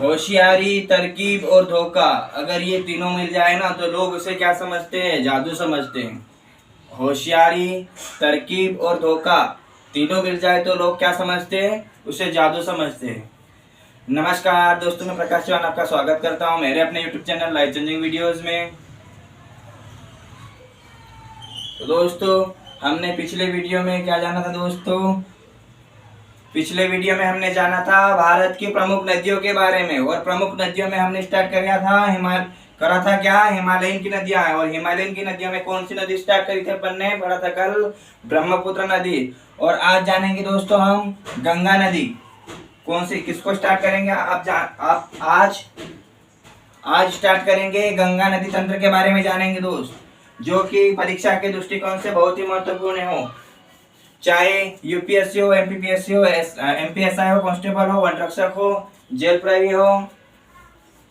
होशियारी, तरकीब और धोखा, अगर ये तीनों मिल जाए ना तो लोग उसे क्या समझते हैं? जादू समझते हैं। होशियारी, तरकीब और धोखा तीनों मिल जाए तो लोग क्या समझते हैं? उसे जादू समझते हैं। नमस्कार दोस्तों, मैं प्रकाश चौहान आपका स्वागत करता हूं मेरे अपने YouTube channel life changing videos में। तो दोस्तों, हमने पिछले वीडियो में क्या जाना था दोस्तों? पिछले वीडियो में हमने जाना था भारत की प्रमुख नदियों के बारे में, और प्रमुख नदियों में हमने स्टार्ट करा था क्या? हिमालयन की नदियां। और हिमालयन की नदियों में कौन सी नदी स्टार्ट करी थी अपन ने? पढ़ा था कल ब्रह्मपुत्र नदी। और आज जानेंगे दोस्तों हम गंगा नदी। कौन सी, किसको स्टार्ट करेंगे? आप आज स्टार्ट करेंगे गंगा नदी तंत्र के बारे में जानेंगे दोस्त, जो कि परीक्षा के दृष्टिकोण से बहुत ही महत्वपूर्ण हो। चाहे यूपीएससी हो, एमपीपीएससी हो, एमपीएसआई हो, कांस्टेबल हो, वन रक्षक हो, जेल प्रहरी हो,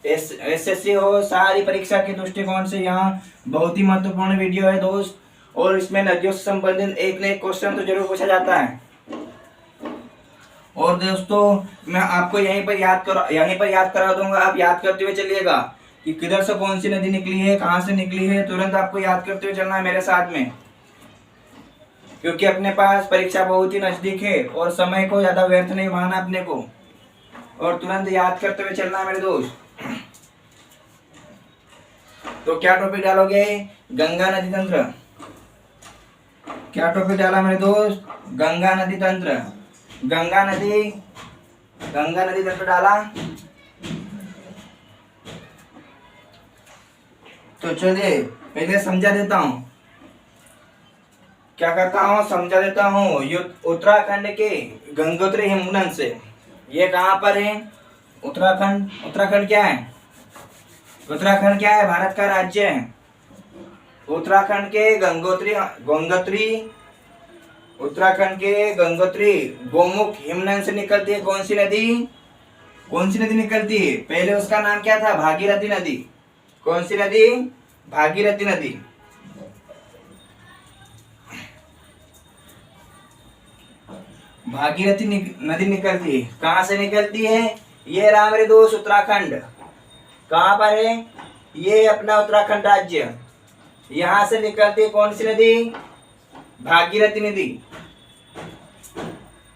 एसएससी हो, सारी परीक्षा के दृष्टिकोण से यहाँ बहुत ही महत्वपूर्ण वीडियो है दोस्त। और इसमें नदियों से संबंधित एक न एक क्वेश्चन तो जरूर पूछा जाता है। और दोस्तों, मैं आपको यहीं पर याद करा दूंगा। आप याद करते हुए चलिएगा कि किधर से कौन सी नदी निकली है, कहाँ से निकली है, तुरंत आपको याद करते हुए चलना है मेरे साथ में, क्योंकि अपने पास परीक्षा बहुत ही नजदीक है और समय को ज्यादा व्यर्थ नहीं माना अपने को, और तुरंत याद करते हुए चलना है मेरे दोस्त। तो क्या टॉपिक डालोगे? गंगा नदी तंत्र। क्या टॉपिक डाला मेरे दोस्त? गंगा नदी तंत्र। गंगा नदी तंत्र डाला। तो चलिए पहले समझा देता हूं। क्या करता हूँ? समझा देता हूँ। ये उत्तराखंड के गंगोत्री हिमनद से, ये कहाँ पर है? उत्तराखंड क्या है? उत्तराखंड क्या है? भारत का राज्य है। उत्तराखंड के गंगोत्री गोमुख हिमनद से निकलती है कौन सी नदी निकलती है? पहले उसका नाम क्या था? भागीरथी नदी। कौन सी नदी? भागीरथी नदी। भागीरथी नदी निकलती है। कहाँ से निकलती है? ये रहा मेरे दोस्त उत्तराखंड। कहाँ पर है? ये अपना उत्तराखंड राज्य। यहाँ से निकलती है कौन सी नदी? भागीरथी नदी।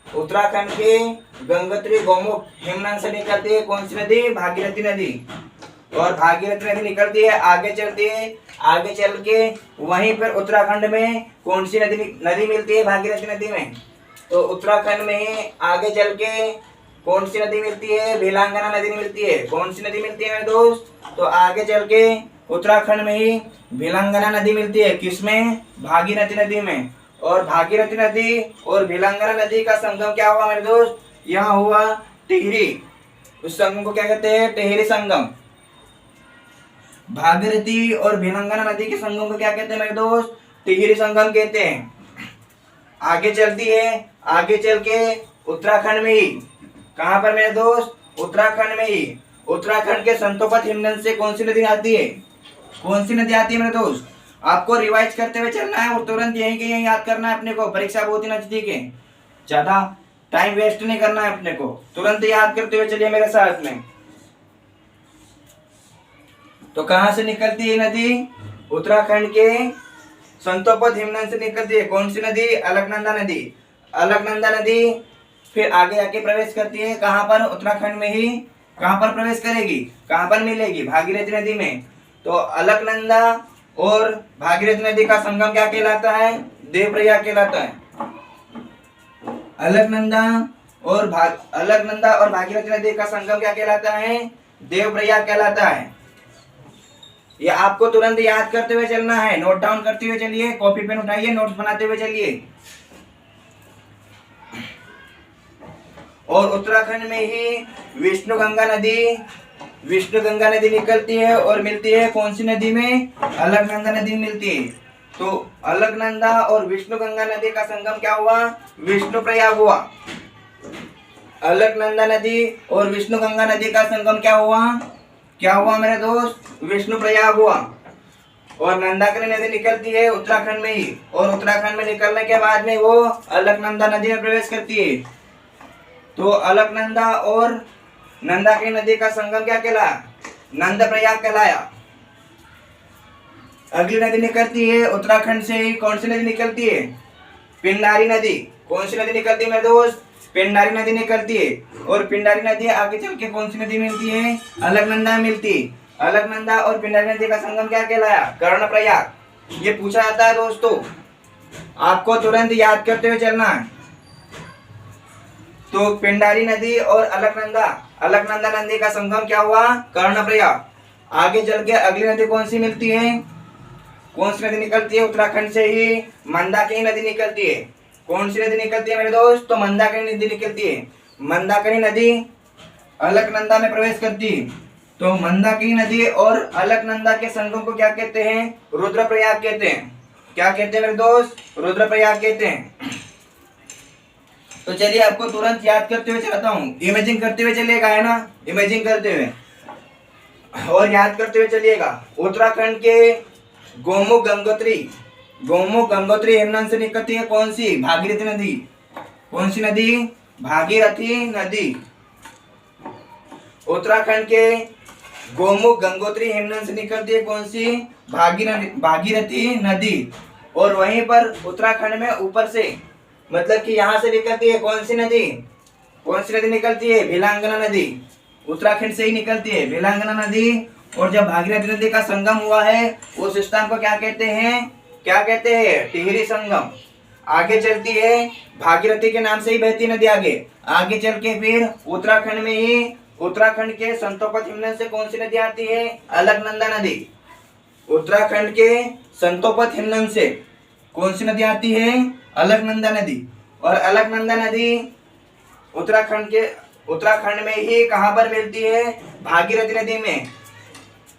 उत्तराखंड के गंगोत्री गोमुख हिमनद से निकलती है कौन सी नदी? भागीरथी नदी। और भागीरथी नदी निकलती है, आगे चलती है, आगे चल के वहीं पर उत्तराखंड में कौन सी नदी मिलती है? भागीरथी नदी में। तो उत्तराखंड में आगे चल के कौन सी नदी मिलती है? भिलांगना नदी मिलती है। कौन सी नदी मिलती है मेरे दोस्त? तो आगे चल के उत्तराखंड में ही भिलांगना नदी मिलती है। किसमें? भागीरथी नदी में। और भागीरथी नदी और भिलांगना नदी का संगम क्या हुआ मेरे दोस्त? यहाँ हुआ टिहरी। उस संगम को क्या कहते हैं? टिहरी संगम। भागीरथी और भिलांगना नदी के संगम को क्या कहते हैं मेरे दोस्त? टिहरी संगम कहते हैं। आगे चलती है, आगे चल के उत्तराखंड में ही, कहां पर मेरे दोस्त? उत्तराखंड में ही, उत्तराखंड के संतोपत हिमनद से कौन सी नदी आती है? कौन सी नदी आती है मेरे दोस्त? आपको रिवाइज करते हुए चलना है और तुरंत यहीं के यहीं याद करना है अपने को। परीक्षा बहुत ही नजदीक है, ज्यादा टाइम वेस्ट नहीं करना है अपने को, तुरंत याद करते हुए चलिए मेरे साथ में। तो कहां से निकलती है नदी? उत्तराखंड के संतोपत हिमनद से निकलती है। कौन सी नदी? अलकनंदा नदी। अलकनंदा नदी फिर आगे आके प्रवेश करती है कहां पर? उत्तराखंड में ही। कहां पर प्रवेश करेगी? कहां पर मिलेगी? भागीरथी नदी में। तो अलकनंदा और भागीरथी नदी का संगम क्या कहलाता है? देवप्रयाग कहलाता है। अलकनंदा और भागीरथी नदी का संगम क्या कहलाता है? देवप्रयाग कहलाता है। ये आपको तुरंत याद करते हुए चलना है, नोट डाउन करते हुए चलिए, कॉपी पेन उठाइए, नोट्स बनाते हुए चलिए। और उत्तराखंड में ही विष्णु गंगा नदी निकलती है और मिलती है कौन सी नदी में? अलकनंदा नदी मिलती है। तो अलकनंदा और विष्णु गंगा नदी का संगम क्या हुआ? विष्णु प्रयाग हुआ। अलकनंदा नदी और विष्णु गंगा नदी का संगम क्या हुआ मेरे दोस्त? विष्णु प्रयाग हुआ। और नंदाकिनी नदी निकलती है उत्तराखंड में ही, और उत्तराखंड में निकलने के बाद में वो अलकनंदा नदी में प्रवेश करती है। तो अलकनंदा और नंदाकिनी नदी का संगम क्या कहलाया? नंद प्रयाग कहलाया। अगली नदी निकलती है उत्तराखंड से ही, कौन सी नदी निकलती है? पिंडारी नदी। कौन सी नदी निकलती है मेरे दोस्त? पिंडारी नदी निकलती है। और पिंडारी नदी आगे चल के कौन सी नदी मिलती है? अलकनंदा मिलती। अलकनंदा और पिंडारी नदी का संगम क्या कहलाया? कर्णप्रयाग। ये पूछा जाता है दोस्तों, आपको तुरंत याद करते हुए चलना है। तो पिंडारी नदी और अलकनंदा नदी का संगम क्या हुआ? कर्णप्रयाग। आगे चल के अगली नदी कौन सी मिलती है? कौन सी नदी निकलती है उत्तराखंड से ही? मंदाकिनी नदी निकलती है। कौन सी नदी निकलती है मेरे दोस्त? तो मंदाकिनी नदी निकलती है। मंदाकिनी नदी अलकनंदा में प्रवेश करती है। तो मंदाकिनी नदी और अलकनंदा के संगम को क्या कहते हैं? रुद्रप्रयाग कहते हैं। क्या कहते हैं मेरे दोस्त? रुद्रप्रयाग कहते हैं। तो चलिए आपको तुरंत याद करते हुए चलाता हूँ, इमेजिंग करते हुए चलिएगा, है ना? इमेजिंग करते हुए और याद करते हुए चलिएगा। उत्तराखंड के गोमुख गंगोत्री हिमनद से निकलती है कौन सी? भागीरथी नदी। कौन सी नदी? भागीरथी नदी। उत्तराखंड के गोमुख गंगोत्री हिमनद से निकलती है कौन सी? भागीरथी नदी। और वहीं पर उत्तराखंड में ऊपर से, मतलब कि यहाँ से निकलती है कौन सी नदी? कौन सी नदी निकलती है? भिलांगना नदी। उत्तराखंड से ही निकलती है भिलांगना नदी। और जब भागीरथी नदी का संगम हुआ है उस स्थान को क्या कहते हैं? क्या कहते हैं? टिहरी संगम। आगे चलती है, भागीरथी के नाम से ही बहती नदी। आगे चल के फिर उत्तराखंड में ही, उत्तराखंड के संतोपत हिमनद से कौन सी नदी आती है? अलकनंदा नदी। उत्तराखंड के संतोपत हिमनद से कौन सी नदी आती है? अलकनंदा नदी। और अलकनंदा नदी उत्तराखंड में ही कहां पर मिलती है? भागीरथी नदी में।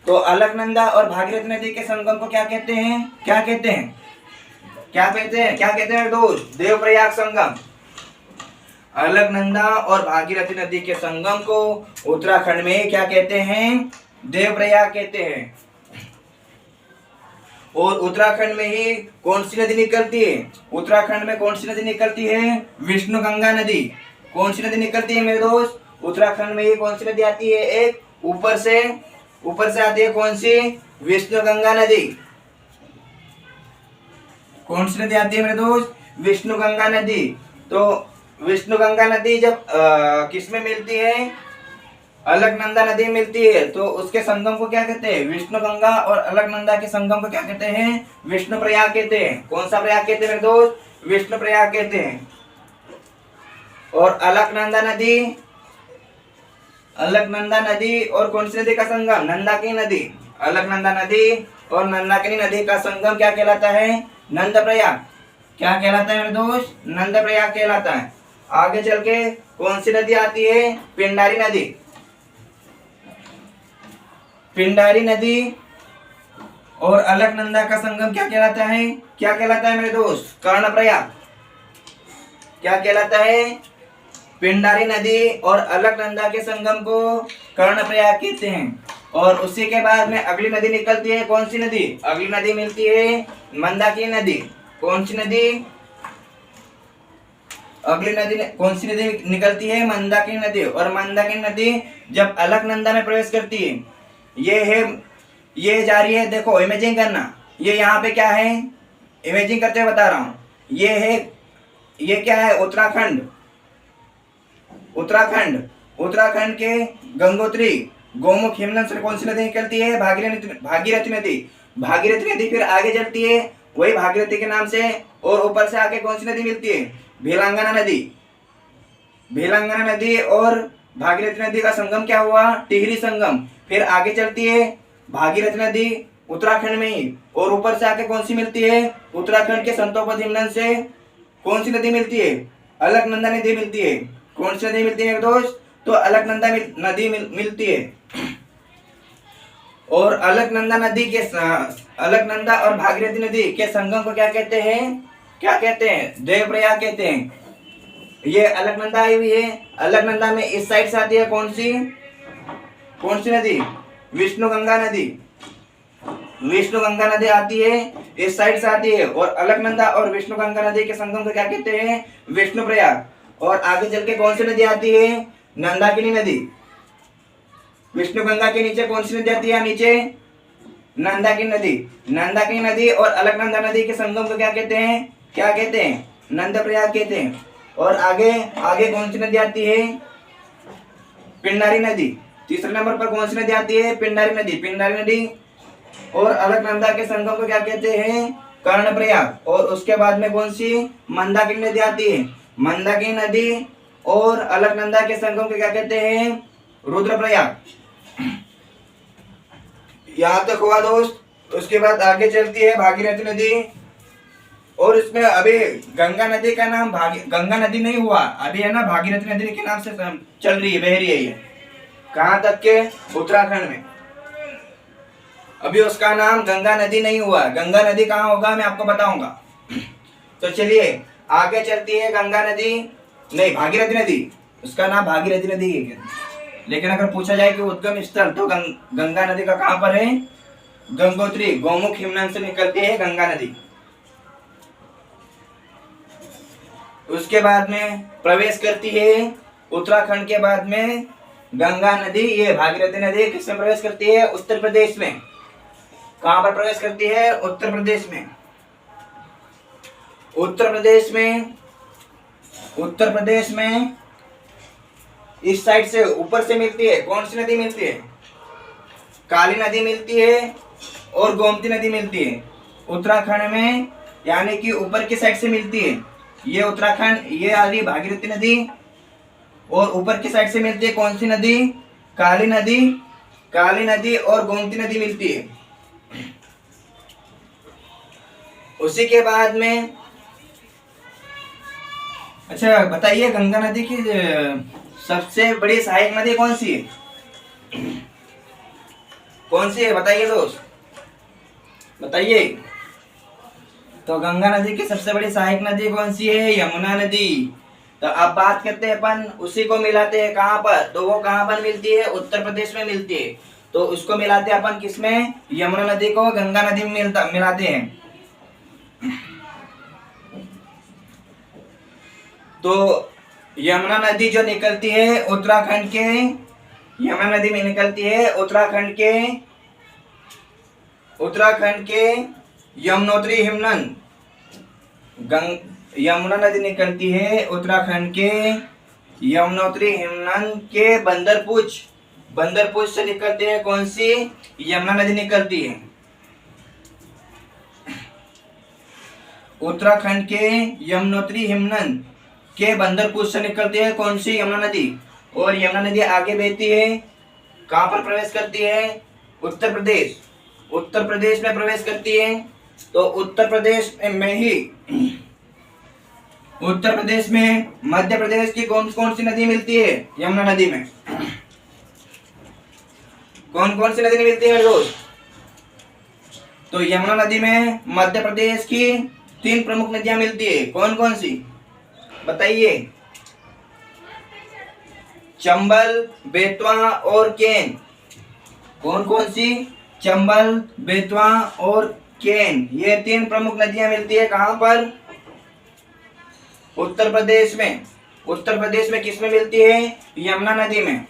तो अलकनंदा और भागीरथी नदी के संगम को क्या कहते हैं? क्या कहते हैं? क्या कहते हैं दोस्त? देवप्रयाग संगम। अलकनंदा और भागीरथी नदी के संगम को उत्तराखंड में क्या कहते हैं? देवप्रयाग कहते हैं। और उत्तराखंड में ही कौन सी नदी निकलती है? उत्तराखंड में कौन सी नदी निकलती है? विष्णुगंगा नदी। कौन सी नदी निकलती है मेरे दोस्त? उत्तराखंड में ही कौन सी नदी आती है? एक ऊपर से आती है कौन सी? विष्णुगंगा नदी। कौन सी नदी आती है मेरे दोस्त? विष्णुगंगा नदी। तो विष्णुगंगा नदी जब किस में मिलती है? अलकनंदा नदी मिलती है। तो उसके संगम को क्या कहते हैं? विष्णुगंगा। और अलकनंदा के संगम को क्या कहते हैं? विष्णु प्रयाग कहते हैं। कौन सा प्रयाग कहते हैं मेरे दोस्त? विष्णु प्रयाग कहते हैं। और अलकनंदा नदी और कौन सी नदी का संगम? नंदाकिनी नदी। अलकनंदा नदी और नंदाकिनी नदी का संगम क्या कहलाता है? नंद प्रयाग। क्या कहलाता है मेरे दोस्त? नंद प्रयाग कहलाता है। आगे चल के कौन सी नदी आती है? पिंडारी नदी। पिंडारी नदी और अलकनंदा का संगम क्या कहलाता है? क्या कहलाता है मेरे दोस्त? कर्णप्रयाग। क्या कहलाता है? पिंडारी नदी और अलकनंदा के संगम को कर्णप्रयाग कहते हैं। और उसी के बाद में अगली नदी निकलती है कौन सी नदी? अगली नदी मिलती है मंदाकिनी नदी। कौन सी नदी? अगली नदी कौन सी नदी निकलती है? मंदाकिनी नदी। और मंदाकिनी नदी जब अलकनंदा में प्रवेश करती है, ये जा रही है, देखो इमेजिंग करना, ये यहाँ पे क्या है? इमेजिंग करते हुए बता रहा हूँ। ये क्या है? उत्तराखंड के गंगोत्री गोमुख हिमनद से कौन सी नदी निकलती है? भागीरथी नदी। फिर आगे चलती है वही भागीरथी के नाम से। और ऊपर से आके कौन सी नदी मिलती है? भिलांगना नदी और भागीरथी नदी का संगम क्या हुआ? टिहरी संगम। फिर आगे चलती है भागीरथी नदी उत्तराखंड में ही। और ऊपर से आके कौन सी मिलती है? उत्तराखंड के संतोपत हिमनद से कौन सी नदी मिलती है? अलकनंदा नदी मिलती है। कौन सी नदी मिलती है दोस्त? तो अलकनंदा नदी मिलती है। और अलकनंदा और भागीरथी नदी के संगम को क्या कहते हैं? देवप्रयाग कहते हैं। ये अलकनंदा आई हुई है। अलकनंदा में इस साइड से आती है कौन सी नदी? विष्णुगंगा नदी आती है, इस साइड से आती है। और अलकनंदा और विष्णुगंगा नदी के संगम को क्या कहते हैं? विष्णुप्रयाग। और आगे चल के कौन सी नदी आती है? मंदाकिनी नदी। विष्णु गंगा के नीचे कौन सी नदी आती है? नीचे नंदा की नदी। नंदा की नदी और अलकनंदा नदी के संगम को क्या कहते हैं? क्या कहते हैं? नंद प्रयाग कहते हैं। और आगे आगे कौन सी नदी आती है? पिंडारी नदी। तीसरे नंबर पर कौन सी नदी आती है? पिंडारी नदी। पिंडारी नदी और अलकनंदा के संगम को क्या कहते हैं? कर्णप्रयाग। और उसके बाद में कौन सी? मंदाकिनी नदी आती है। मंदाकिनी नदी और अलकनंदा के संगम को क्या कहते हैं? रुद्रप्रयाग। यहां तक हुआ दोस्त। उसके बाद आगे चलती है भागीरथी नदी। और इसमें अभी गंगा नदी का नाम गंगा नदी नहीं हुआ, अभी है ना भागीरथी नदी के नाम से चल रही है, बह रही है ये। कहां तक के? उत्तराखंड में। अभी उसका नाम गंगा नदी नहीं हुआ। गंगा नदी कहाँ होगा मैं आपको बताऊंगा। तो चलिए आगे चलती है गंगा नदी, नहीं भागीरथी नदी। उसका नाम भागीरथी नदी है, लेकिन अगर पूछा जाए कि उद्गम स्थल तो गंगा नदी का कहां पर है? गंगोत्री, गौमुख हिमनद से निकलती है गंगा नदी। उसके बाद में प्रवेश करती है उत्तराखंड के बाद में गंगा नदी, ये भागीरथी नदी किसमें प्रवेश करती है? उत्तर प्रदेश में। कहां पर प्रवेश करती है? उत्तर प्रदेश में। उत्तर प्रदेश में, उत्तर प्रदेश में इस साइड से ऊपर से मिलती है। कौन सी नदी मिलती है? काली नदी मिलती है और गोमती नदी मिलती है उत्तराखंड में, यानी कि ऊपर की साइड से मिलती है। ये उत्तराखंड, ये आ रही भागीरथी नदी और ऊपर की साइड से मिलती है कौन सी नदी? काली नदी। काली नदी और गोमती नदी मिलती है। उसी के बाद में अच्छा बताइए गंगा नदी की सबसे बड़ी सहायक नदी कौन सी है? कौन सी है बताइए दोस्त, बताइए। तो गंगा नदी की सबसे बड़ी सहायक नदी कौन सी है? यमुना नदी। तो अब बात करते हैं अपन, उसी को मिलाते हैं कहाँ पर? तो वो कहाँ पर मिलती है? उत्तर प्रदेश में मिलती है। तो उसको मिलाते हैं अपन किसमें? यमुना नदी को गंगा नदी में मिलाते हैं। तो यमुना नदी जो निकलती है उत्तराखंड के, यमुना नदी में निकलती है उत्तराखंड के यमुनोत्री हिमनद। यमुना नदी निकलती है उत्तराखंड के यमुनोत्री हिमनद के बंदरपुर से निकलती है। कौन सी? यमुना नदी निकलती है उत्तराखंड के यमुनोत्री हिमनद के बंदरपुर से निकलती है। कौन सी? यमुना नदी। और यमुना नदी आगे बहती है, कहां पर प्रवेश करती है? उत्तर प्रदेश। उत्तर प्रदेश में प्रवेश करती है। तो उत्तर प्रदेश में मध्य प्रदेश की कौन कौन सी नदी मिलती है? यमुना नदी में कौन कौन सी नदी मिलती है दोस्त? तो यमुना नदी में मध्य प्रदेश की 3 प्रमुख नदियां मिलती है। कौन कौन सी बताइए? चंबल, बेतवा और केन। कौन कौन सी? चंबल, बेतवा और केन, ये 3 प्रमुख नदियां मिलती है। कहां पर? उत्तर प्रदेश में। उत्तर प्रदेश में किसमें मिलती है? यमुना नदी में।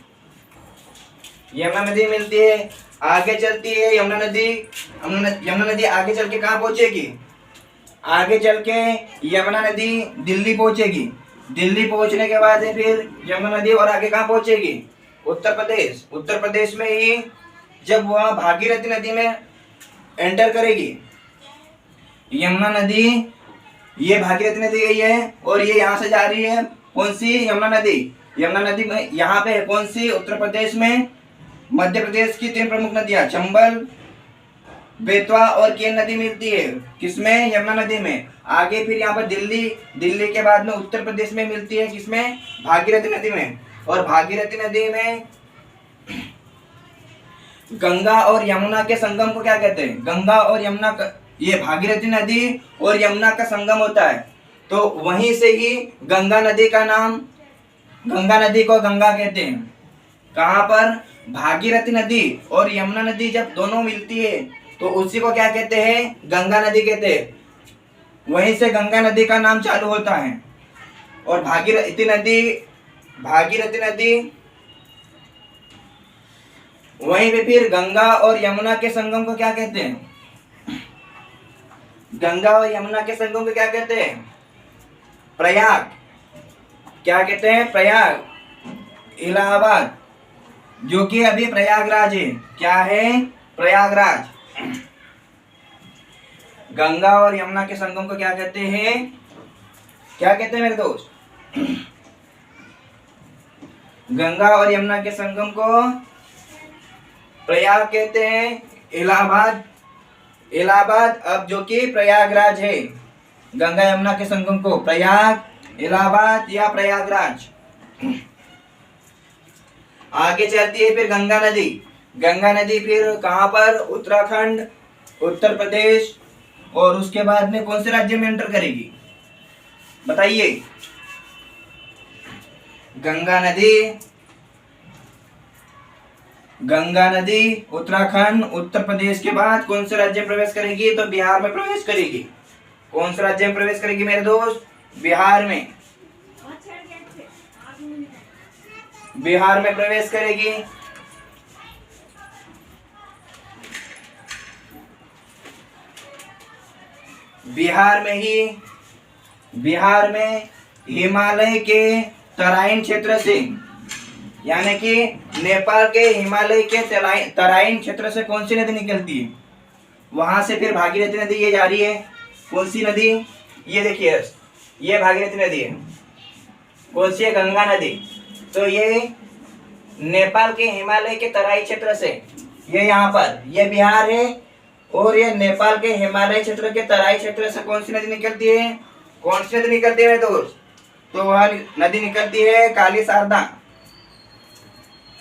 यमुना नदी मिलती है। आगे चलती है यमुना नदी आगे चल के कहाँ पहुंचेगी? आगे चल के यमुना नदी दिल्ली पहुंचेगी। दिल्ली पहुंचने के बाद फिर यमुना नदी और आगे कहाँ पहुंचेगी? उत्तर प्रदेश। उत्तर प्रदेश में ही जब वह भागीरथी नदी में एंटर करेगी, यमुना नदी, ये भागीरथी नदी गई है और ये यहाँ से जा रही है कौन सी? यमुना नदी। यमुना नदी में यहाँ पे कौन सी? उत्तर प्रदेश में मध्य प्रदेश की 3 प्रमुख नदियां चंबल, बेतवा और केन नदी मिलती है। किसमें? यमुना नदी में। आगे फिर यहाँ पर दिल्ली के बाद में उत्तर प्रदेश में मिलती है। किसमें? भागीरथी नदी में। और भागीरथी नदी में गंगा और यमुना के संगम को क्या कहते हैं? गंगा और यमुना का, ये भागीरथी नदी और यमुना का संगम होता है। तो वहीं से ही गंगा नदी का नाम, गंगा नदी को गंगा कहते हैं। कहां पर? भागीरथी नदी और यमुना नदी जब दोनों मिलती है तो उसी को क्या कहते हैं? गंगा नदी कहते हैं। वहीं से गंगा नदी का नाम चालू होता है। और भागीरथी नदी वहीं पे फिर गंगा और यमुना के संगम को क्या कहते हैं? गंगा और यमुना के संगम को क्या कहते हैं? प्रयाग। क्या कहते हैं? प्रयाग। इलाहाबाद, जो कि अभी प्रयागराज है। क्या है? प्रयागराज। गंगा और यमुना के संगम को क्या कहते हैं? क्या कहते हैं मेरे दोस्त? गंगा और यमुना के संगम को प्रयाग कहते हैं। इलाहाबाद, इलाहाबाद अब जो कि प्रयागराज है। गंगा यमुना के संगम को प्रयाग, इलाहाबाद या प्रयागराज। आगे चलती है फिर गंगा नदी। गंगा नदी फिर कहाँ पर? उत्तराखंड, उत्तर प्रदेश और उसके बाद में कौन से राज्य में एंटर करेगी? बताइए। गंगा नदी, गंगा नदी उत्तराखंड, उत्तर प्रदेश के बाद कौन से राज्य में प्रवेश करेगी? तो बिहार में प्रवेश करेगी। कौन से राज्य में प्रवेश करेगी मेरे दोस्त? बिहार में। बिहार में प्रवेश करेगी। बिहार में ही, बिहार में हिमालय के तराइन क्षेत्र से, यानी कि नेपाल के हिमालय के तराइन क्षेत्र से कौन सी नदी निकलती है? वहां से फिर भागीरथी नदी ये जा रही है। कौन सी नदी? ये देखिए, ये भागीरथी नदी है। कौन सी है? गंगा नदी। तो ये नेपाल के हिमालय के तराई क्षेत्र से, ये यहाँ पर, ये बिहार है और ये नेपाल के हिमालय क्षेत्र के तराई क्षेत्र से कौन सी नदी निकलती है? कौन सी नदी निकलती है मेरे दोस्त? तो वह नदी निकलती है काली शारदा।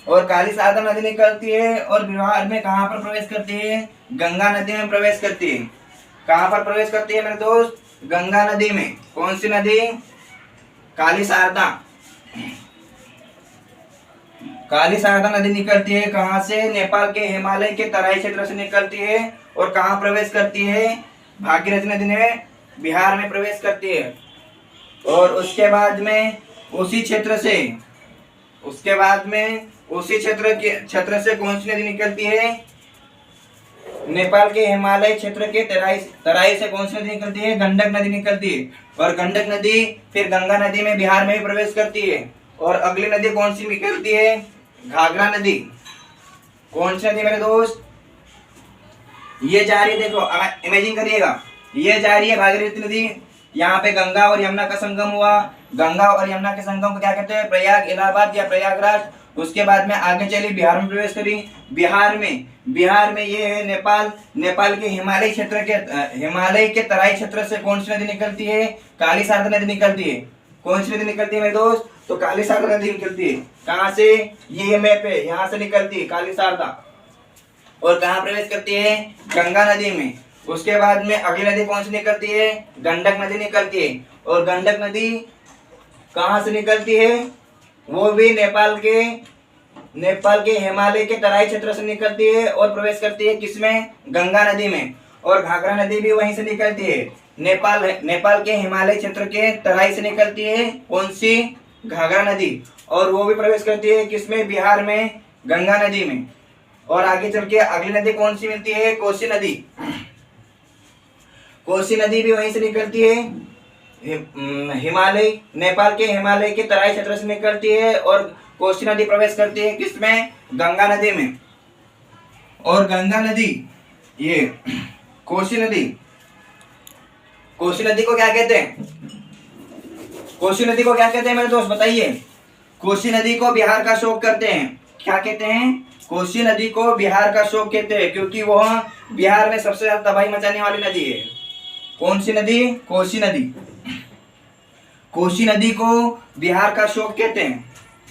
और काली शारदा नदी निकलती है और बिहार में कहाँ पर प्रवेश करती है? गंगा नदी में प्रवेश करती है। कहाँ पर प्रवेश करती है मेरे दोस्त? गंगा नदी में। कौन सी नदी? काली शारदा। काली शारदा नदी निकलती है कहाँ से? नेपाल के हिमालय के तराई क्षेत्र से निकलती है और कहाँ प्रवेश करती है? भागीरथी नदी में बिहार में प्रवेश करती है। और उसके बाद में उसी क्षेत्र से, उसके बाद में उसी क्षेत्र से कौन सी नदी निकलती है? नेपाल के हिमालय क्षेत्र के तराई से कौन सी नदी निकलती है? गंडक नदी निकलती है। और गंडक नदी फिर गंगा नदी में बिहार में भी प्रवेश करती है। और अगली नदी कौन सी निकलती है? घाघरा नदी। कौन सी नदी मेरे दोस्त? ये जा रही है, देखो इमेजिन करिएगा, ये जा रही है भागीरथी नदी। यहाँ पे गंगा और यमुना का संगम हुआ। गंगा और यमुना के संगम को क्या कहते हैं? प्रयाग, इलाहाबाद या प्रयागराज। उसके बाद में आगे चली, बिहार में प्रवेश करी। बिहार में ये है नेपाल। नेपाल के हिमालय क्षेत्र के, हिमालय के तराई क्षेत्र से कौन सी नदी निकलती है? काली शारदा नदी निकलती है। कौन सी नदी निकलती है मेरे दोस्त? तो काली शारदा नदी निकलती है। कहाँ से? ये मैप है, यहाँ से निकलती है काली शारदा। और कहाँ प्रवेश करती है? गंगा नदी में। उसके बाद में अगली नदी कौन सी निकलती है? गंडक नदी निकलती है। और गंडक नदी कहाँ से निकलती है? वो भी नेपाल के हिमालय के तराई क्षेत्र से निकलती है और प्रवेश करती है किसमें? गंगा नदी में। और घाघरा नदी भी वहीं से निकलती है। नेपाल के हिमालय क्षेत्र के तराई से निकलती है। कौन सी? घाघरा नदी। और वो भी प्रवेश करती है किसमें? बिहार में, गंगा नदी में। और आगे चल के अगली नदी कौन सी मिलती है? कोसी नदी। कोसी नदी भी वहीं से निकलती है, हिमालय, नेपाल के हिमालय के तराई क्षेत्र से निकलती है। और कोसी नदी प्रवेश करती है किसमें? गंगा नदी में। और गंगा नदी, ये कोसी नदी, कोसी नदी को क्या कहते हैं? कोसी नदी को क्या कहते हैं मेरे दोस्त? बताइए। कोसी नदी को बिहार का शोक कहते हैं। क्या कहते हैं? कोसी नदी को बिहार का शोक कहते हैं, क्योंकि वह बिहार में सबसे ज्यादा तबाही मचाने वाली नदी है। कौन सी नदी? कोसी नदी। कोसी नदी को बिहार का शोक कहते हैं।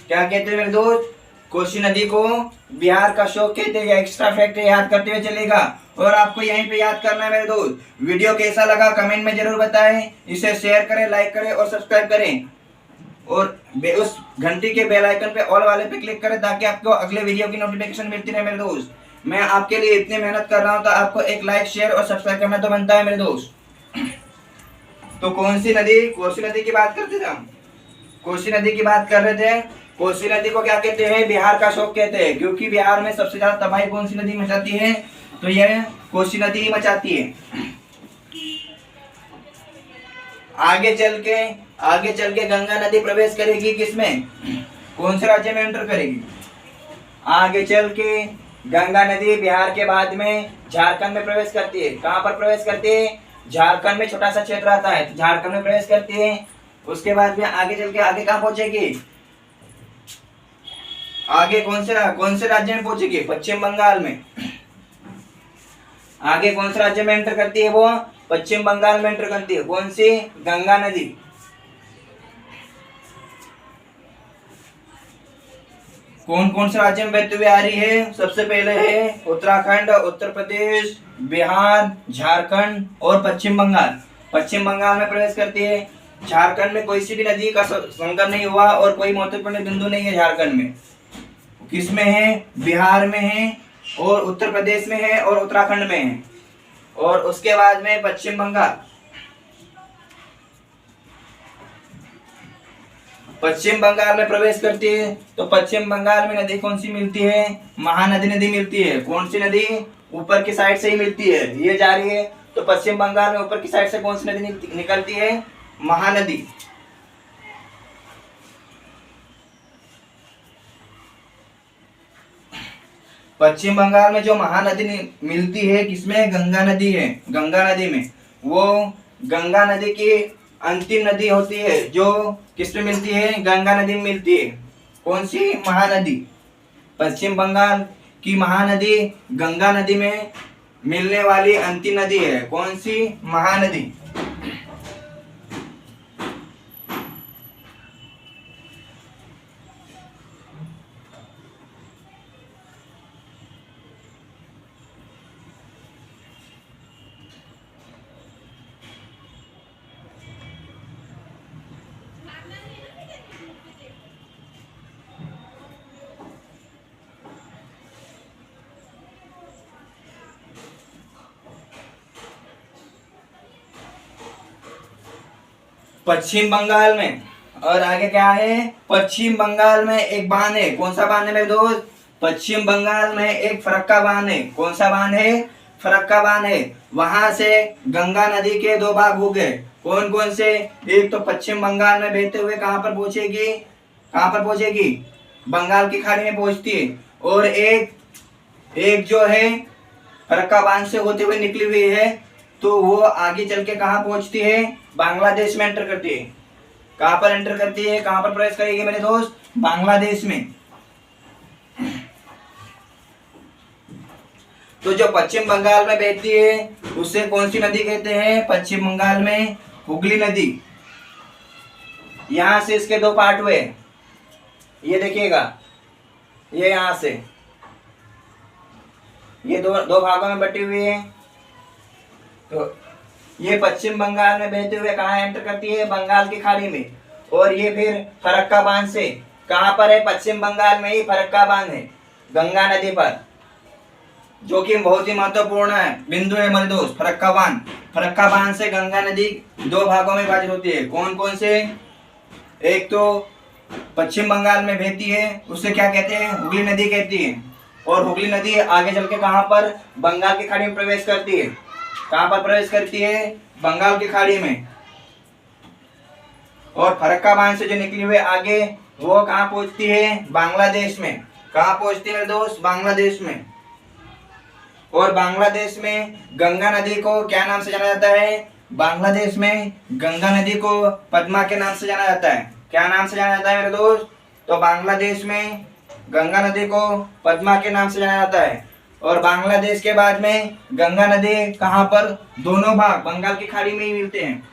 क्या कहते हैं मेरे दोस्त? कोसी नदी को बिहार का शोक कहते हैं। एक्स्ट्रा फैक्ट याद करते हुए चलेगा और आपको यहीं पे याद करना है मेरे दोस्त। वीडियो कैसा लगा कमेंट में जरूर बताएं। इसे शेयर करें, लाइक करें और सब्सक्राइब करें। और उस घंटी के बेल आइकन पे ऑल वाले पे क्लिक करें ताकि आपको अगले वीडियो की नोटिफिकेशन मिलती रहे मेरे दोस्त। मैं आपके लिए इतनी मेहनत कर रहा हूँ तो आपको एक लाइक, शेयर और सब्सक्राइब करना तो बनता है मेरे दोस्त। तो कौन सी नदी? कोसी नदी की बात करते थे हम। कोसी नदी की बात कर रहे थे। कोसी नदी को क्या कहते हैं? बिहार का शोक कहते हैं, क्योंकि बिहार में सबसे ज्यादा तबाही कौन सी नदी मचाती है? तो यह कोसी नदी ही मचाती है। आगे चल के गंगा नदी प्रवेश करेगी किसमें? कौन से राज्य में एंटर करेगी? आगे चल के गंगा नदी बिहार के बाद में झारखंड में प्रवेश करती है। कहाँ पर प्रवेश करती है? झारखंड में छोटा सा क्षेत्र आता है, तो झारखंड में प्रवेश करती है। उसके बाद में आगे चल के आगे कहाँ पहुंचेगी? आगे कौन से राज्य में पहुंचेगी? पश्चिम बंगाल में। आगे कौन से राज्य में एंटर करती है? वो पश्चिम बंगाल में एंटर करती है। कौन सी? गंगा नदी। कौन कौन से राज्य में बहती हुई आ रही है? सबसे पहले है उत्तराखंड, उत्तर प्रदेश, बिहार, झारखंड और पश्चिम बंगाल। पश्चिम बंगाल में प्रवेश करती है। झारखंड में कोई सी भी नदी का संगम नहीं हुआ और कोई महत्वपूर्ण बिंदु नहीं है झारखंड में। किसमें है? बिहार में है और उत्तर प्रदेश में है और उत्तराखंड में है। और उसके बाद में पश्चिम बंगाल। पश्चिम बंगाल में प्रवेश करती है, तो पश्चिम बंगाल में नदी कौन सी मिलती है? महानदी नदी मिलती है। कौन सी नदी? ऊपर की साइड से ही मिलती है, ये जा रही है। तो पश्चिम बंगाल में ऊपर की साइड से कौन सी नदी निकलती है? महानदी। पश्चिम बंगाल में जो महानदी मिलती है किसमें? गंगा नदी है। गंगा नदी में वो गंगा नदी की अंतिम नदी होती है, जो किसमें मिलती है? गंगा नदी में मिलती है। कौन सी? महानदी। पश्चिम बंगाल की महानदी गंगा नदी में मिलने वाली अंतिम नदी है। कौन सी? महानदी। पश्चिम बंगाल में और आगे क्या है? पश्चिम बंगाल में एक बांध है। कौन सा बांध है मेरे दोस्त? पश्चिम बंगाल में एक फरक्का बांध है। कौन सा बांध है? फरक्का बांध है। वहां से गंगा नदी के दो भाग हो गए। कौन कौन से? एक तो पश्चिम बंगाल में बहते हुए कहां पर पहुंचेगी? कहां पर पहुंचेगी? बंगाल की खाड़ी में पहुंचती है। और एक जो है फरक्का बांध से होते हुए निकली हुई है, तो वो आगे चल के कहां पहुंचती है? बांग्लादेश में एंटर करती है। कहां पर एंटर करती है? कहां पर प्रवेश करेगी मेरे दोस्त? बांग्लादेश में। तो जो पश्चिम बंगाल में बहती है उसे कौन सी नदी कहते हैं? पश्चिम बंगाल में हुगली नदी। यहां से इसके दो पार्ट हुए, ये देखिएगा, ये यहां से ये दो भागों में बटी हुई है। तो ये पश्चिम बंगाल में बहते हुए कहाँ एंटर करती है? बंगाल की खाड़ी में। और ये फिर फरक्का बांध से कहाँ पर है? पश्चिम बंगाल में ही फरक्का बांध है, गंगा नदी पर, जो कि बहुत ही महत्वपूर्ण है बिंदु है मेरे दोस्त। फरक्का बांध। फरक्का बांध से गंगा नदी दो भागों में विभाजित होती है। कौन कौन से? एक तो पश्चिम बंगाल में बहती है, उससे क्या कहते हैं? हुगली नदी कहती है। और हुगली नदी आगे चल के कहाँ पर? बंगाल की खाड़ी में प्रवेश करती है। कहां पर प्रवेश करती है? बंगाल की खाड़ी में। और फरक्का बांध से जो निकली हुई आगे वो कहां पहुंचती है? बांग्लादेश में। कहां पहुंचती है दोस्त? बांग्लादेश में। और बांग्लादेश में गंगा नदी को क्या नाम से जाना जाता है? बांग्लादेश में गंगा नदी को पद्मा के नाम से जाना जाता है। क्या नाम से जाना जाता है मेरे दोस्त? तो बांग्लादेश में गंगा नदी को पद्मा के नाम से जाना जाता है। और बांग्लादेश के बाद में गंगा नदी कहाँ पर? दोनों भाग बंगाल की खाड़ी में ही मिलते हैं।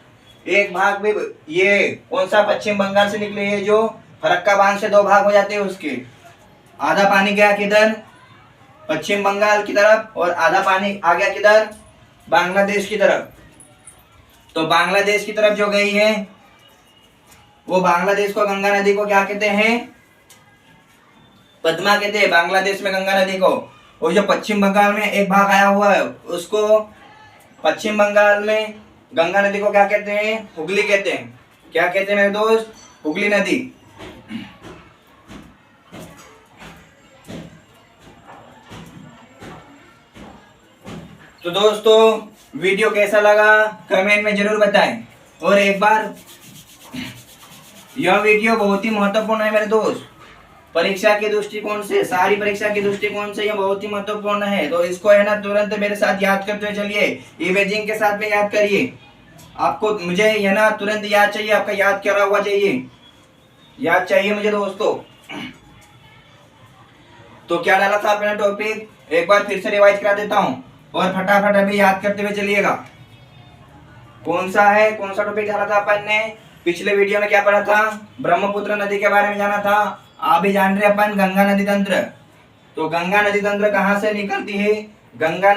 एक भाग भी ये कौन सा? पश्चिम बंगाल से निकले है, जो फरक्का बांध से दो भाग हो जाते हैं उसके। आधा पानी गया किधर? पश्चिम बंगाल की तरफ, और आधा पानी आ गया किधर? बांग्लादेश की तरफ। तो बांग्लादेश की तरफ जो गई है वो बांग्लादेश को, गंगा नदी को क्या कहते हैं? पद्मा कहते हैं बांग्लादेश में गंगा नदी को। और जो पश्चिम बंगाल में एक भाग आया हुआ है उसको पश्चिम बंगाल में गंगा नदी को क्या कहते हैं? हुगली कहते हैं। क्या कहते हैं मेरे दोस्त? हुगली नदी। तो दोस्तों वीडियो कैसा लगा कमेंट में जरूर बताएं। और एक बार यह वीडियो बहुत ही महत्वपूर्ण है मेरे दोस्त, परीक्षा के दृष्टिकोण से, सारी परीक्षा के दृष्टिकोण से यह बहुत ही महत्वपूर्ण है। तो इसको है ना तुरंत मेरे साथ याद करते हुए चलिए, इमेजिंग के साथ में याद करिए। आपको मुझे यह ना तुरंत याद चाहिए, आपका याद करा हुआ चाहिए, याद चाहिए मुझे दोस्तों। तो क्या डाला था अपना टॉपिक, एक बार फिर से रिवाइज करा देता हूँ और फटाफट अभी याद करते हुए चलिएगा। कौन सा है, कौन सा टॉपिक डाला था अपन ने पिछले वीडियो में, क्या पढ़ा था, ब्रह्मपुत्र नदी के बारे में जाना था। अभी जान रहे अपन गंगा नदी तंत्र। तो गंगा नदी तंत्र कहाँ से निकलती है, गंगा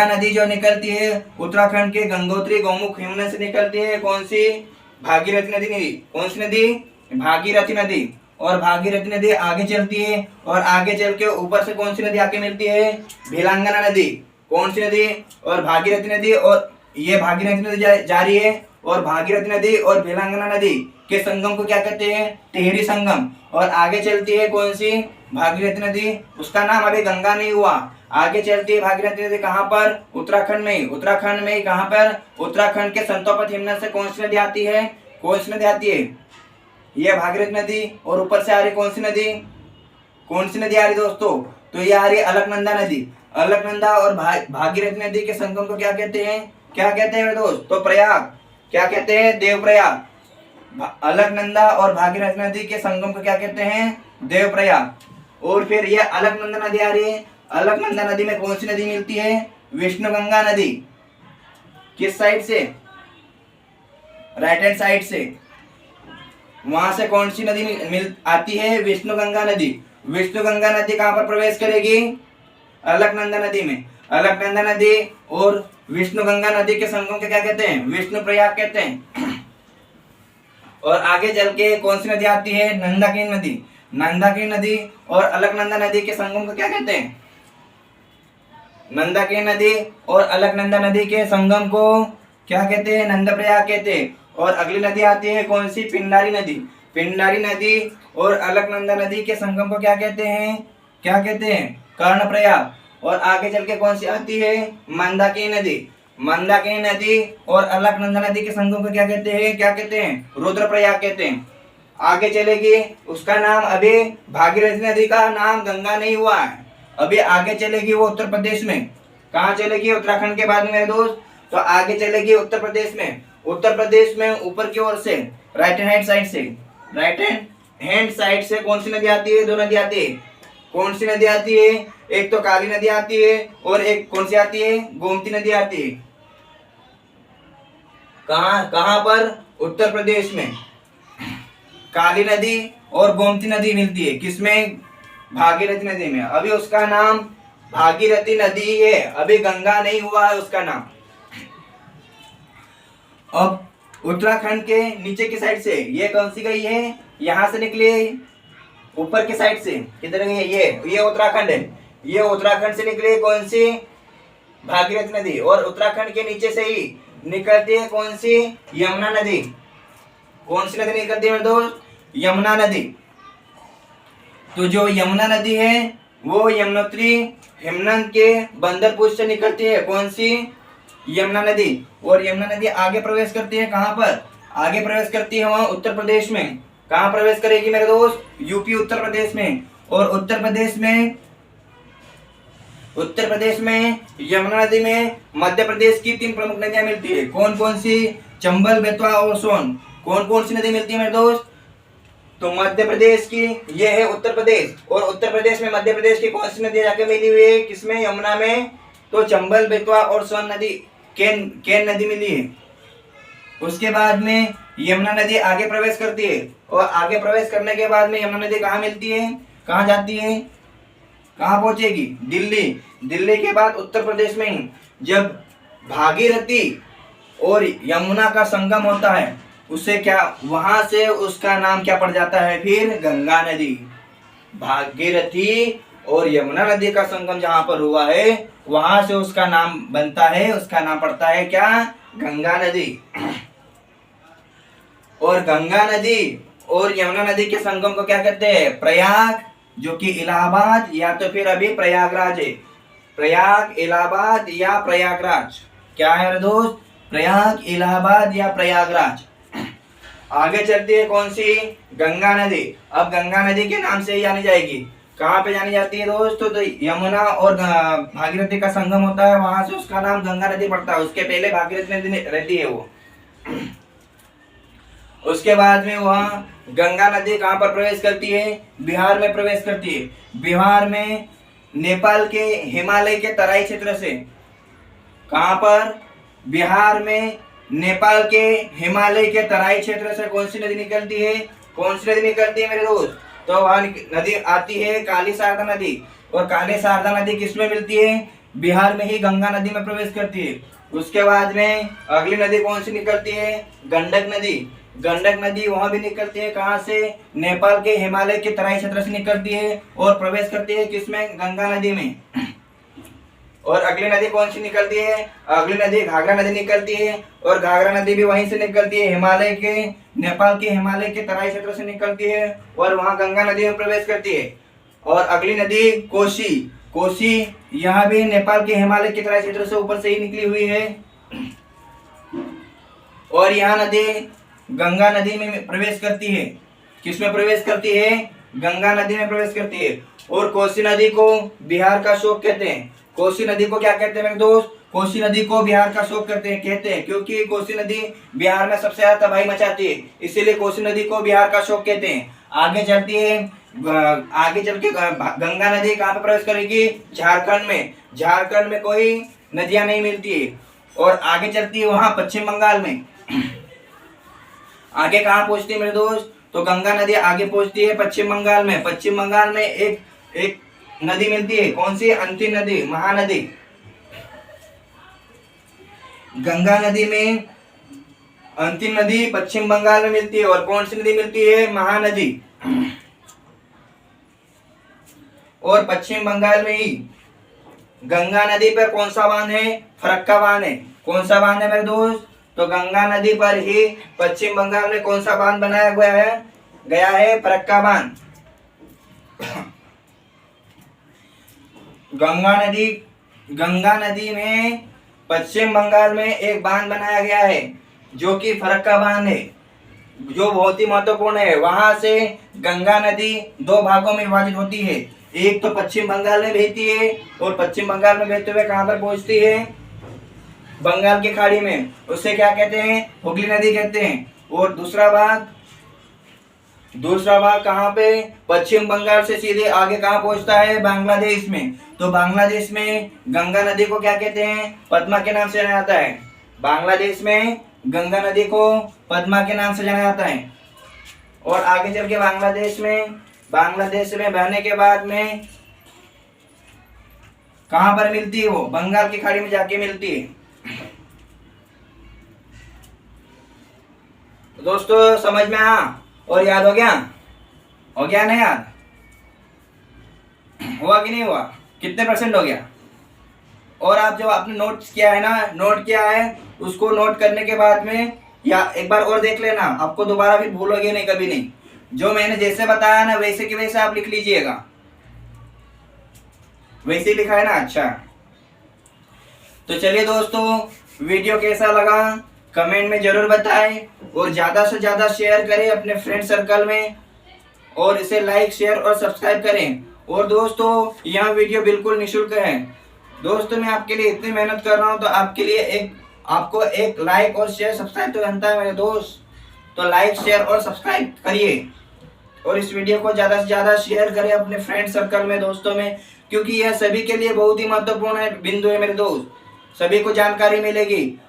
नदी जो निकलती है उत्तराखंड के गंगोत्री गौमुख यमुना से निकलती है। कौन सी, भागीरथी नदी। कौन सी नदी, भागीरथी नदी। और भागीरथी नदी आगे चलती है और आगे चल के ऊपर से कौन सी नदी आके मिलती है, भिलांगना नदी। कौन सी नदी, और भागीरथी नदी, और ये भागीरथी नदी जा रही है और भागीरथी नदी और भिलांगना नदी के संगम को क्या कहते हैं, टिहरी संगम। और आगे चलती है कौन सी, भागीरथी नदी, उसका नाम अभी गंगा नहीं हुआ, आगे चलती है भागीरथी नदी कहाँ पर, उत्तराखंड में। उत्तराखंड में कहाँ पर, उत्तराखंड के संतोपत हिमनद से कौन सी नदी आती है, कौन सी नदी आती है, ये भागीरथी नदी। और ऊपर से आ रही कौन सी नदी, कौन सी नदी आ रही दोस्तों, तो ये आ रही अलकनंदा नदी। अलकनंदा और भागीरथी नदी के संगम को क्या कहते हैं, क्या कहते हैं मेरे दोस्त, तो प्रयाग, क्या कहते हैं, देवप्रयाग। अलकनंदा और भागीरथी नदी के संगम को क्या कहते हैं, देवप्रयाग। और फिर ये अलकनंदा नदी आ रही है, अलकनंदा नदी में कौन सी नदी मिलती है, विष्णुगंगा नदी। किस साइड से, राइट हैंड साइड से, वहां से कौन सी नदी मिल आती है, विष्णुगंगा नदी। विष्णुगंगा नदी कहां पर प्रवेश करेगी, अलकनंदा नदी में। अलकनंदा नदी और विष्णुगंगा नदी के संगम को क्या कहते हैं, विष्णु प्रयाग कहते हैं। और आगे चल के कौन सी नदी आती है, नंदाकिनी नदी। नंदाकिनी नदी और अलकनंदा नदी के संगम को क्या कहते हैं, नंदाकिनी नदी और अलकनंदा नदी के संगम को क्या कहते हैं, नंद प्रयाग कहते हैं। और अगली नदी आती है कौन सी, पिंडारी नदी। पिंडारी नदी और अलकनंदा नदी के संगम को क्या कहते हैं, क्या कहते हैं, कर्णप्रयाग। और आगे चल के कौन सी आती है, मंदाकिनी नदी। मंदाकिनी नदी और अलकनंदा नदी के संगम को क्या कहते हैं, क्या कहते हैं, रुद्रप्रयाग कहते हैं। आगे चलेगी, उसका नाम अभी भागीरथी नदी का नाम गंगा नहीं हुआ है, अभी आगे चलेगी वो उत्तर प्रदेश में। कहाँ चलेगी, उत्तराखंड के बाद में मेरे दोस्त, तो आगे चलेगी उत्तर प्रदेश में। उत्तर प्रदेश में ऊपर की ओर से, राइट हैंड साइड से, राइट हैंड साइड से कौन सी नदी आती है, दो नदी आती है। कौन सी नदी आती है, एक तो काली नदी आती है और एक कौन सी आती है, गोमती नदी आती है। कहाँ कहाँ पर, उत्तर प्रदेश में काली नदी और गोमती नदी मिलती है, किसमें, भागीरथी नदी में। अभी उसका नाम भागीरथी नदी है, अभी गंगा नहीं हुआ है उसका नाम। अब उत्तराखंड के नीचे की साइड से ये कौन सी गई है, यहाँ से निकली ऊपर की साइड से, किधर गई है, ये उत्तराखंड है। ये उत्तराखंड से निकली कौन सी, भागीरथी नदी। और उत्तराखंड के नीचे से ही निकलती है कौन सी, यमुना नदी। कौन सी नदी निकलती है मेरे दोस्त, यमुना नदी। तो जो यमुना नदी है वो यमुनोत्री हिमनद के बंदरपुर से निकलती है, कौन सी, यमुना नदी। और यमुना नदी आगे प्रवेश करती है कहाँ पर, आगे प्रवेश करती है वहाँ उत्तर प्रदेश में। कहाँ प्रवेश करेगी मेरे दोस्त, यूपी उत्तर प्रदेश में। और उत्तर प्रदेश में यमुना नदी में मध्य प्रदेश की 3 प्रमुख नदियां मिलती है। कौन कौन सी, चंबल, बेतवा और सोन। कौन कौन सी नदी मिलती है मेरे दोस्त, तो मध्य प्रदेश की, ये है उत्तर प्रदेश। और उत्तर प्रदेश में मध्य प्रदेश की कौन सी नदी जाके मिली हुई है, किसमें, यमुना में। तो चंबल, बेतवा और सोन नदी, केन नदी मिली है। उसके बाद में यमुना नदी आगे प्रवेश करती है और आगे प्रवेश करने के बाद में यमुना नदी कहाँ मिलती है, कहाँ जाती है, कहाँ पहुंचेगी, दिल्ली। दिल्ली के बाद उत्तर प्रदेश में ही जब भागीरथी और यमुना का संगम होता है, उससे क्या, वहां से उसका नाम क्या पड़ जाता है, फिर गंगा नदी। भागीरथी और यमुना नदी का संगम जहां पर हुआ है वहां से उसका नाम बनता है, उसका नाम पड़ता है क्या, गंगा नदी। और गंगा नदी और यमुना नदी के संगम को क्या कहते हैं, प्रयाग, जो कि इलाहाबाद या तो फिर अभी प्रयागराज है। प्रयाग, इलाहाबाद या प्रयागराज। क्या है मेरे दोस्त? प्रयाग, इलाहाबाद या प्रयागराज। आगे चलती है कौन सी? गंगा नदी। अब गंगा नदी के नाम से ही जानी जाएगी। कहाँ पे जानी जाती है दोस्तों? तो यमुना और भागीरथी का संगम होता है, वहां से उसका नाम गंगा नदी पड़ता है। उसके पहले भागीरथी नदी रहती है वो। उसके बाद में वहाँ गंगा नदी कहाँ पर प्रवेश करती है? बिहार में प्रवेश करती है। बिहार में नेपाल के हिमालय के तराई क्षेत्र से। कहाँ पर? बिहार में नेपाल के हिमालय के तराई क्षेत्र से कौन सी नदी निकलती है? कौन सी नदी निकलती है मेरे दोस्त? तो वहाँ नदी आती है काली शारदा नदी। और काली शारदा नदी किसमें मिलती है? बिहार में ही गंगा नदी में प्रवेश करती है। उसके बाद में अगली नदी कौन सी निकलती है? गंडक नदी। गंडक नदी वहां भी निकलती है, कहाँ से? नेपाल के हिमालय के तराई क्षेत्र से निकलती है और प्रवेश करती है किसमें? गंगा नदी में। और अगली नदी कौन सी निकलती है? अगली नदी घाघरा नदी निकलती है। और घाघरा नदी भी वहीं से निकलती है, हिमालय के, नेपाल के हिमालय के तराई क्षेत्र से निकलती है और वहां गंगा नदी में प्रवेश करती है। और अगली नदी कोसी। कोसी यहाँ भी नेपाल के हिमालय के तराई क्षेत्र से ऊपर से ही निकली हुई है। और यहाँ नदी गंगा नदी में प्रवेश करती है। किसमें प्रवेश करती है? गंगा नदी में प्रवेश करती है। और कोसी नदी को बिहार का शोक कहते हैं। कोसी नदी को क्या कहते हैं मेरे दोस्त? कोसी नदी को बिहार का शोक कहते हैं क्योंकि कोसी नदी बिहार में सबसे ज्यादा तबाही मचाती है, इसीलिए कोसी नदी को बिहार का शोक कहते हैं। आगे चलती है, आगे चल के गंगा नदी कहाँ पे प्रवेश करेगी? झारखंड में। झारखंड में कोई नदियां नहीं मिलती है। और आगे चलती है वहां पश्चिम बंगाल में। आगे कहाँ पहुंचती है मेरे दोस्त? तो गंगा नदी आगे पहुंचती है पश्चिम बंगाल में। पश्चिम बंगाल में एक नदी मिलती है, कौन सी? अंतिम नदी, महानदी। गंगा नदी में अंतिम नदी पश्चिम बंगाल में मिलती है। और कौन सी नदी मिलती है? महानदी। और पश्चिम बंगाल में ही गंगा नदी पर कौन सा बांध है? फरक्का बांध है। कौन सा बांध है मेरे दोस्त? तो गंगा नदी पर ही पश्चिम बंगाल में कौन सा बांध बनाया गया है? फरक्का बांध। गंगा नदी में पश्चिम बंगाल में एक बांध बनाया गया है जो कि फरक्का बांध है, जो बहुत ही महत्वपूर्ण है। वहां से गंगा नदी दो भागों में विभाजित होती है। एक तो पश्चिम बंगाल में बहती है और पश्चिम बंगाल में बहते हुए कहां पर पहुंचती है? बंगाल की खाड़ी में। उसे क्या कहते हैं? हुगली नदी कहते हैं। और दूसरा भाग कहाँ पे? पश्चिम बंगाल से सीधे आगे कहाँ पहुंचता है? बांग्लादेश में। तो बांग्लादेश में गंगा नदी को क्या कहते हैं? पद्मा के नाम से जाना जाता है। बांग्लादेश में गंगा नदी को पद्मा के नाम से जाना जाता है। और आगे चल के बांग्लादेश में बहने के बाद में कहां पर मिलती है? वो बंगाल की खाड़ी में जाके मिलती है। दोस्तों समझ में आया और याद हो गया? हो गया ना याद? हुआ कि नहीं हुआ? कितने परसेंट हो गया? और आप जो आपने नोट किया है उसको नोट करने के बाद में या एक बार और देख लेना, आपको दोबारा फिर भूलोगे नहीं, कभी नहीं। जो मैंने जैसे बताया ना वैसे के वैसे आप लिख लीजिएगा। वैसे ही लिखा है ना? अच्छा, तो चलिए दोस्तों, वीडियो कैसा लगा कमेंट में जरूर बताएं और ज्यादा से ज्यादा शेयर करें अपने फ्रेंड सर्कल में और इसे लाइक, शेयर और सब्सक्राइब करें। और दोस्तों यह वीडियो बिल्कुल निःशुल्क है। दोस्तों मैं आपके लिए इतनी मेहनत कर रहा हूँ तो आपके लिए आपको एक लाइक और शेयर सब्सक्राइब तो बनता है मेरे दोस्त। तो लाइक, शेयर और सब्सक्राइब करिए और इस वीडियो को ज़्यादा से ज़्यादा शेयर करें अपने फ्रेंड सर्कल में, दोस्तों में, क्योंकि यह सभी के लिए बहुत ही महत्वपूर्ण है बिंदु है मेरे दोस्त। सभी को जानकारी मिलेगी।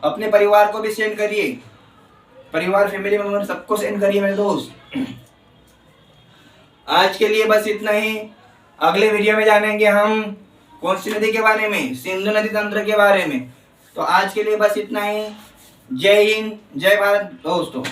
अपने परिवार को भी सेंड करिए, परिवार, फैमिली मेंबर सबको सेंड करिए मेरे दोस्त। आज के लिए बस इतना ही। अगले वीडियो में जानेंगे हम कौन सी नदी के बारे में? सिंधु नदी तंत्र के बारे में। तो आज के लिए बस इतना ही। जय हिंद, जय भारत दोस्तों।